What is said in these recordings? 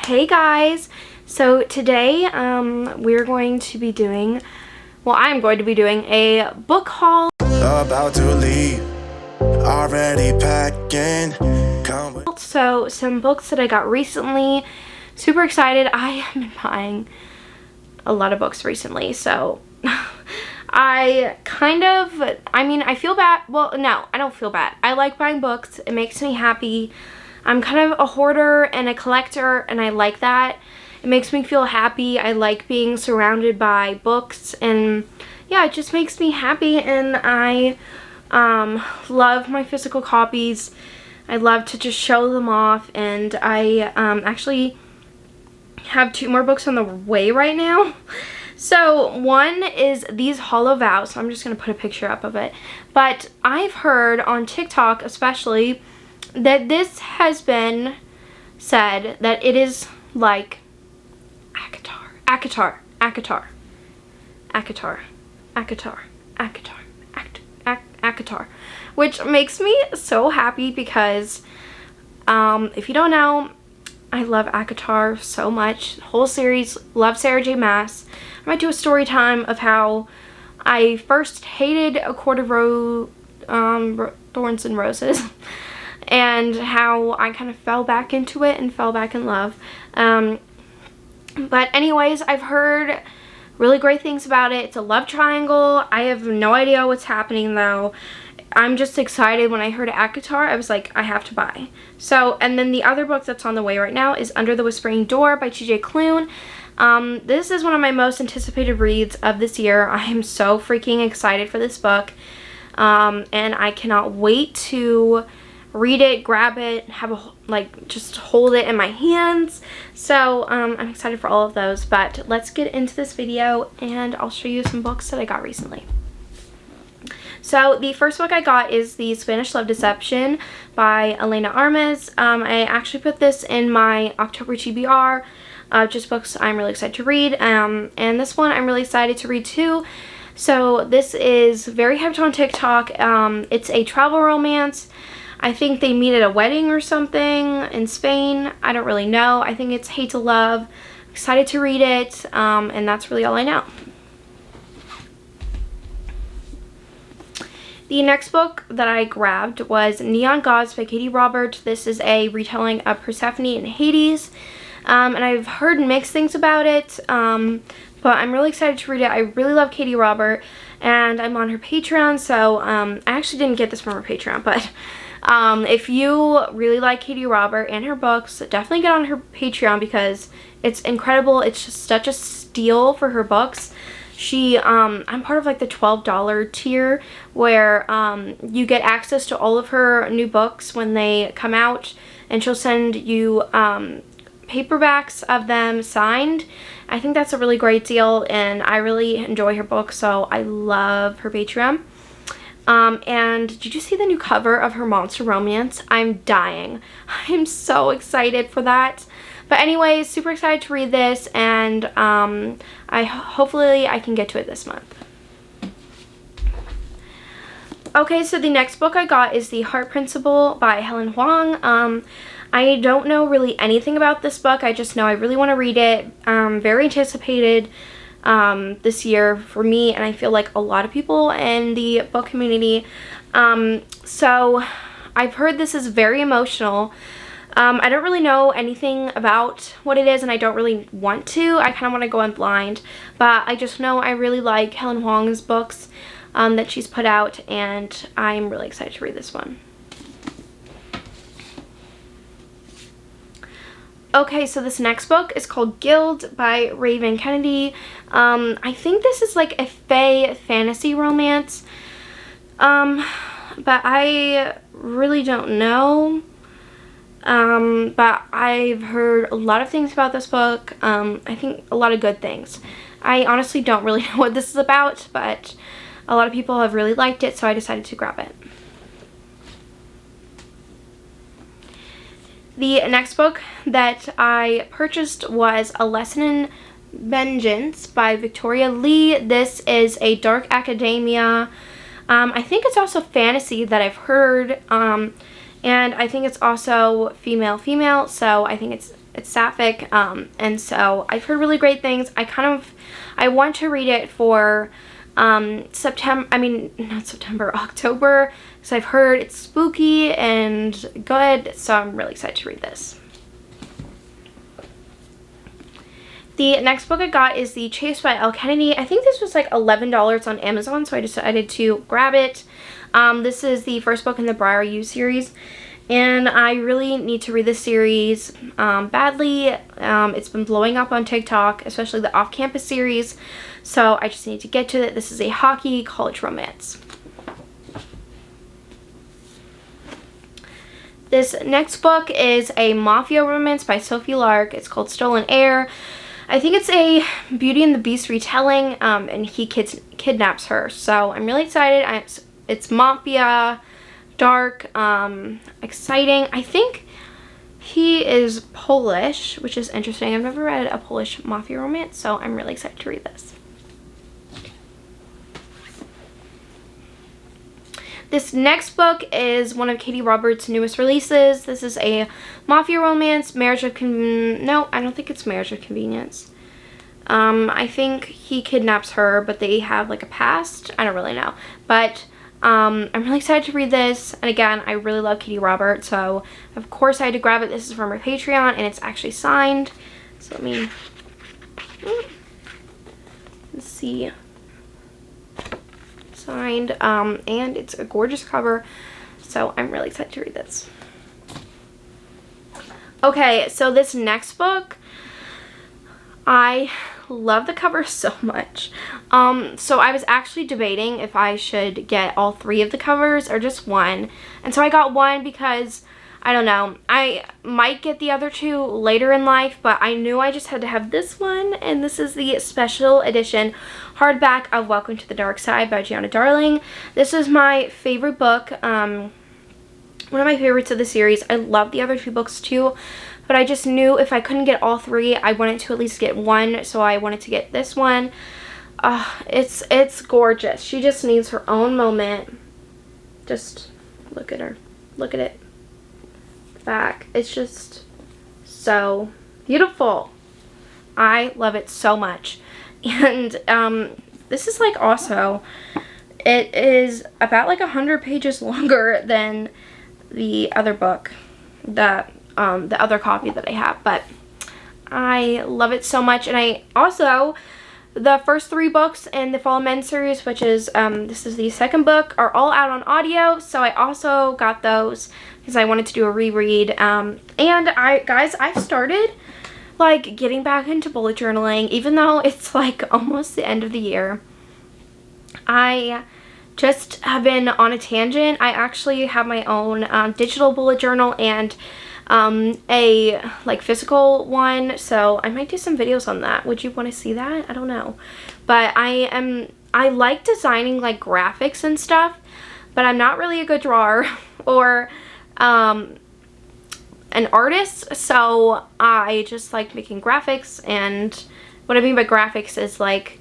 Hey guys, so today we're going to be doing, I'm going to be doing a book haul. About to leave, already packing. So some books that I got recently. Super excited. I have been buying a lot of books recently, so I feel bad. Well, no, I don't feel bad. I like buying books. It makes me happy. I'm kind of a hoarder and a collector, and I like that. It makes me feel happy. I like being surrounded by books, and yeah, it just makes me happy, and I love my physical copies. I love to just show them off, and I actually have 2 more books on the way right now. So one is These Hollow Vows. So I'm just going to put a picture up of it. But I've heard on TikTok especially that this has been said that it is like ACOTAR, which makes me so happy because if you don't know, I love ACOTAR so much. The whole series, love Sarah J Maas. I might do a story time of how I first hated A Court of Thorns and Roses and how I kind of fell back into it and fell back in love. But anyways, I've heard really great things about it. It's a love triangle. I have no idea what's happening though. I'm just excited. When I heard ACOTAR, I was like, I have to buy. So, and then the other book that's on the way right now is Under the Whispering Door by TJ Klune. This is one of my most anticipated reads of this year. I am so freaking excited for this book. And I cannot wait to read it, grab it, just hold it in my hands. So I'm excited for all of those, but let's get into this video and I'll show you some books that I got recently. So the first book I got is The Spanish Love Deception by Elena Armas. I actually put this in my October TBR, just books I'm really excited to read, and this one I'm really excited to read too. So this is very hyped on TikTok. It's a travel romance. I think they meet at a wedding or something in Spain. I don't really know. I think it's Hate to Love. I'm excited to read it, and that's really all I know. The next book that I grabbed was Neon Gods by Katee Robert. This is a retelling of Persephone in Hades, and I've heard mixed things about it, but I'm really excited to read it. I really love Katee Robert, and I'm on her Patreon, so I actually didn't get this from her Patreon, but if you really like Katee Robert and her books, definitely get on her Patreon because it's incredible. It's just such a steal for her books. I'm part of like the $12 tier where you get access to all of her new books when they come out, and she'll send you paperbacks of them signed. I think that's a really great deal, and I really enjoy her books, so I love her Patreon. And did you see the new cover of her Monster Romance? I'm dying. I'm so excited for that. But anyways, super excited to read this, and hopefully I can get to it this month. Okay, so the next book I got is The Heart Principle by Helen Hoang. I don't know really anything about this book. I just know I really want to read it. Very anticipated this year for me, and I feel like a lot of people in the book community. So I've heard this is very emotional. I don't really know anything about what it is, and I don't really want to. I kind of want to go in blind, but I just know I really like Helen Hoang's books that she's put out, and I'm really excited to read this one. Okay, so this next book is called Guild by Raven Kennedy. I think this is like a fae fantasy romance, but I really don't know. But I've heard a lot of things about this book. I think a lot of good things. I honestly don't really know what this is about, but a lot of people have really liked it, so I decided to grab it. The next book that I purchased was A Lesson in Vengeance by Victoria Lee. This is a dark academia. I think it's also fantasy that I've heard, and I think it's also female, so I think it's It's sapphic, and so I've heard really great things. I want to read it for October, because I've heard it's spooky and good, so I'm really excited to read this. The next book I got is The Chase by Elle Kennedy. I think this was like $11 on Amazon, so I decided to grab it. This is the first book in the Briar U series, and I really need to read this series badly. It's been blowing up on TikTok, especially the Off-Campus series, so I just need to get to it. This is a hockey college romance. This next book is a mafia romance by Sophie Lark. It's called Stolen Heir. I think it's a Beauty and the Beast retelling, and he kidnaps her, so I'm really excited. It's mafia, dark, exciting. I think he is Polish, which is interesting. I've never read a Polish mafia romance, so I'm really excited to read this. This next book is one of Katee Roberts' newest releases. This is a mafia romance, no, I don't think it's Marriage of Convenience. I think he kidnaps her, but they have like a past. I don't really know. But I'm really excited to read this. And again, I really love Katee Roberts, so of course I had to grab it. This is from her Patreon, and it's actually signed. So let's see. Signed, and it's a gorgeous cover, so I'm really excited to read this. Okay, so this next book, I love the cover so much. So I was actually debating if I should get all 3 of the covers or just one, and so I got one because I don't know, I might get the other 2 later in life, but I knew I just had to have this one, and this is the special edition hardback of Welcome to the Dark Side by Gianna Darling. This is my favorite book, one of my favorites of the series. I love the other 2 books too, but I just knew if I couldn't get all 3, I wanted to at least get one, so I wanted to get this one. It's gorgeous. She just needs her own moment. Just look at her. Look at it. Back. It's just so beautiful. I love it so much. And this is like also, it is about like 100 pages longer than the other book, the other copy that I have, but I love it so much. And I also, the first 3 books in the Fallen Men series, which is this is the second book, are all out on audio, so I also got those because I wanted to do a reread. And I've started like getting back into bullet journaling, even though it's like almost the end of the year. I just have been on a tangent. I actually have my own digital bullet journal and a like physical one, so I might do some videos on that. Would you want to see that? I don't know, but I like designing like graphics and stuff, but I'm not really a good drawer or an artist, so I just like making graphics. And what I mean by graphics is like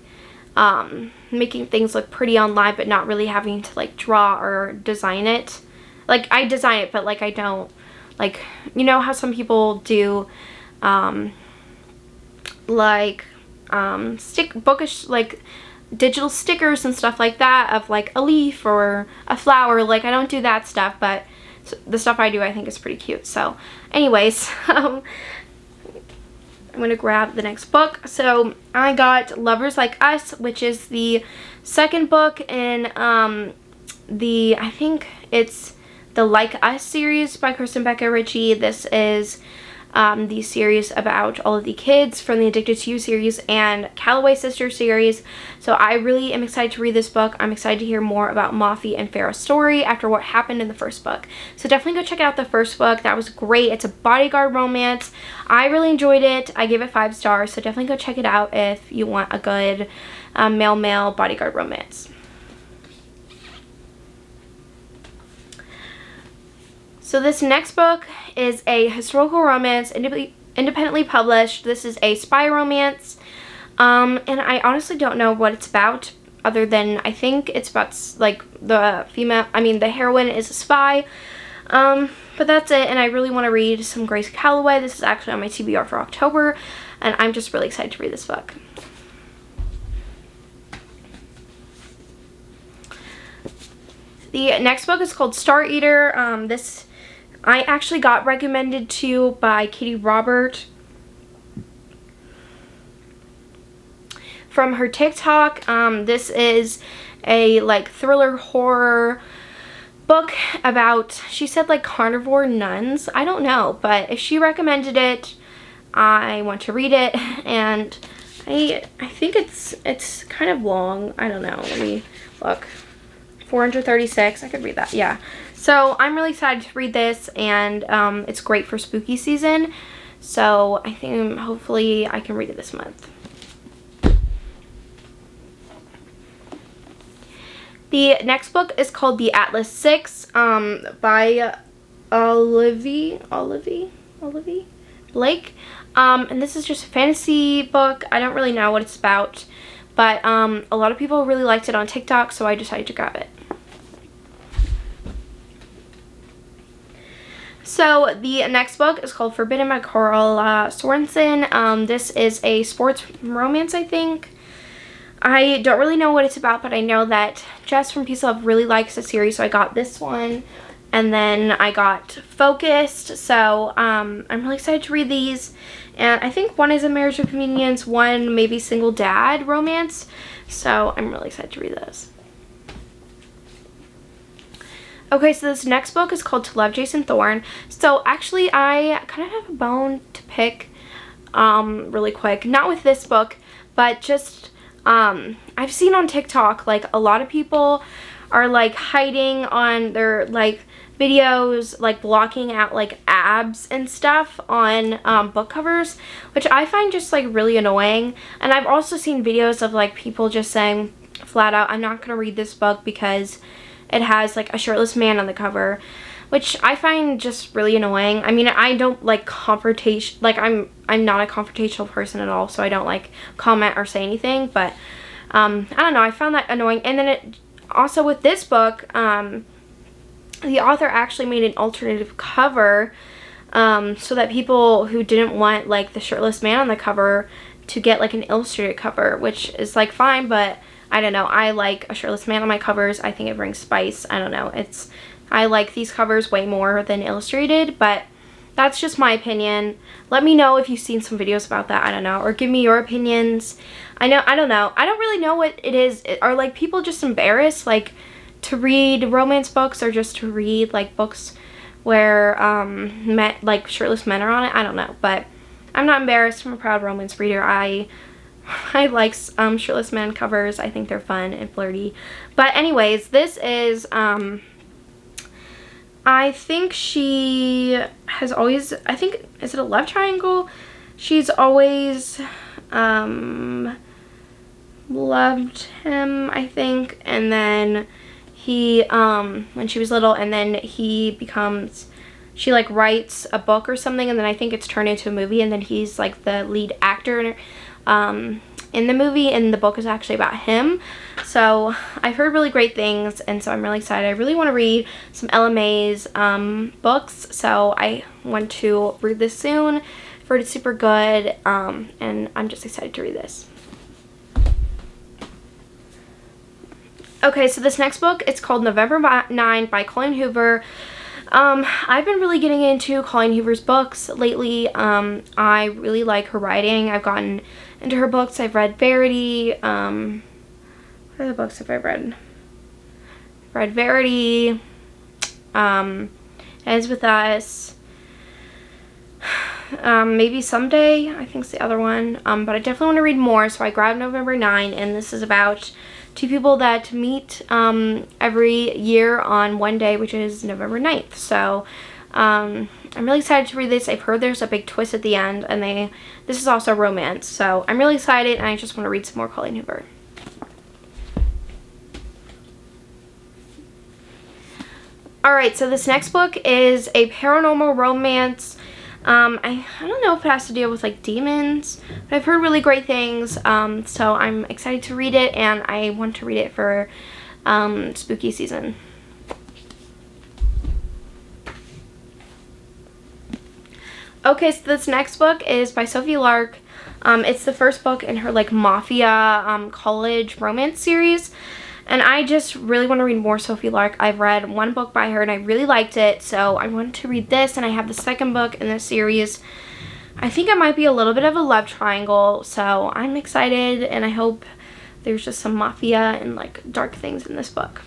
making things look pretty online, but not really having to like draw or design it. Like I design it, but like I don't, like, you know how some people do bookish like digital stickers and stuff like that of like a leaf or a flower. Like I don't do that stuff, but the stuff I do I think is pretty cute. So anyways, I'm gonna grab the next book. So I got Lovers Like Us, which is the second book in I think it's the Like Us series by Kristen Becca Ritchie. This is the series about all of the kids from the Addicted to You series and Calloway Sisters series. So I really am excited to read this book. I'm excited to hear more about Mafi and Farrah's story after what happened in the first book. So definitely go check out the first book. That was great. It's a bodyguard romance. I really enjoyed it. I gave it 5 stars. So definitely go check it out if you want a good male-male bodyguard romance. So this next book is a historical romance, independently published. This is a spy romance, and I honestly don't know what it's about, other than I think it's about like the heroine is a spy, But that's it, and I really want to read some Grace Calloway. This is actually on my TBR for October, and I'm just really excited to read this book. The next book is called Star Eater. This I actually got recommended to by Katie Robert from her TikTok. This is a like thriller horror book about, she said like carnivore nuns. I don't know, but if she recommended it, I want to read it, and I think it's kind of long. I don't know. Let me look. 436. I could read that. Yeah. So I'm really excited to read this, and it's great for spooky season. So I think hopefully I can read it this month. The next book is called The Atlas Six by Olivia Blake. And this is just a fantasy book. I don't really know what it's about, but a lot of people really liked it on TikTok, so I decided to grab it. So the next book is called Forbidden by Carla Sorensen. This is a sports romance, I think. I don't really know what it's about, but I know that Jess from Peace Love really likes the series, so I got this one. And then I got Focused, so I'm really excited to read these. And I think one is a Marriage of Convenience, one maybe single dad romance. So I'm really excited to read those. Okay, so this next book is called To Love Jason Thorne. So actually I kind of have a bone to pick really quick. Not with this book, but just I've seen on TikTok like a lot of people are like hiding on their like videos, like blocking out like abs and stuff on book covers, which I find just like really annoying. And I've also seen videos of like people just saying flat out, I'm not gonna read this book because it has like a shirtless man on the cover, which I find just really annoying. I mean, I don't like confrontation, like I'm not a confrontational person at all, so I don't like comment or say anything, but I don't know, I found that annoying. And then it also with this book, the author actually made an alternative cover so that people who didn't want like the shirtless man on the cover to get like an illustrated cover, which is like fine, but I don't know, I like a shirtless man on my covers. I think it brings spice. I don't know, I like these covers way more than illustrated, but that's just my opinion. Let me know if you've seen some videos about that, I don't know, or give me your opinions. I don't know, I don't really know what it is. Are like people just embarrassed like to read romance books, or just to read like books where like shirtless men are on it? I don't know, but I'm not embarrassed. I'm a proud romance reader. I like shirtless men covers. I think they're fun and flirty. But anyways, this is I think she has always, I think, is it a love triangle? She's always loved him, I think, and then he when she was little, and then he becomes, she like writes a book or something, and then I think it's turned into a movie, and then he's like the lead actor in the movie, and the book is actually about him. So I've heard really great things, and so I'm really excited. I really want to read some Ella May's books, so I want to read this soon. I've heard it's super good, and I'm just excited to read this. Okay, so this next book, it's called November 9 by Colleen Hoover. I've been really getting into Colleen Hoover's books lately. I really like her writing. I've gotten into her books. I've read Verity. What other books have I read? Read Verity. Ends With Us. Maybe Someday, I think it's the other one. But I definitely want to read more, so I grabbed November 9, and this is about two people that meet every year on one day, which is November 9th. So I'm really excited to read this. I've heard there's a big twist at the end, and this is also romance. So I'm really excited, and I just want to read some more Colleen Hoover. Alright, so this next book is a paranormal romance. I don't know if it has to deal with like demons, but I've heard really great things, so I'm excited to read it, and I want to read it for spooky season. Okay, so this next book is by Sophie Lark. It's the first book in her like mafia college romance series. And I just really want to read more Sophie Lark. I've read one book by her and I really liked it. So I wanted to read this, and I have the second book in this series. I think it might be a little bit of a love triangle. So I'm excited, and I hope there's just some mafia and like dark things in this book.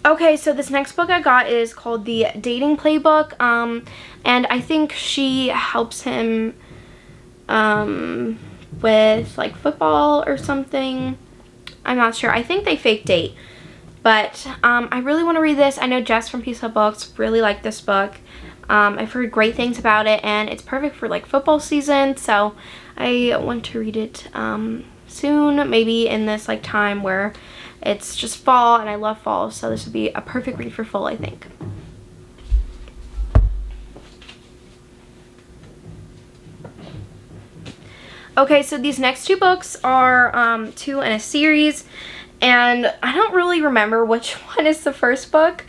Okay, so this next book I got is called The Dating Playbook, and I think she helps him with like football or something. I'm not sure. I think they fake date, but I really want to read this. I know Jess from Peace Up Books really liked this book. I've heard great things about it, and it's perfect for like football season, so I want to read it soon, maybe in this like time where it's just fall, and I love fall, so this would be a perfect read for fall, I think. Okay, so these next two books are two in a series, and I don't really remember which one is the first book.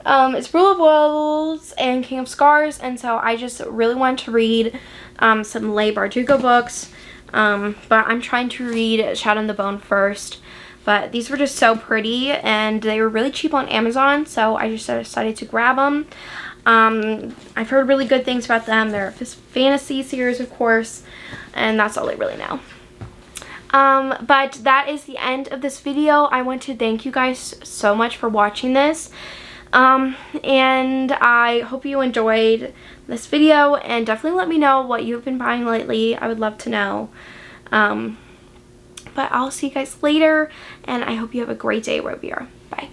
It's Rule of Wolves and King of Scars, and so I just really wanted to read some Leigh Bardugo books, but I'm trying to read Shadow and the Bone first. But these were just so pretty, and they were really cheap on Amazon, so I just decided to grab them. I've heard really good things about them. They're a fantasy series, of course, and that's all I really know. But that is the end of this video. I want to thank you guys so much for watching this. And I hope you enjoyed this video, and definitely let me know what you've been buying lately. I would love to know. But I'll see you guys later, and I hope you have a great day wherever you are. Bye.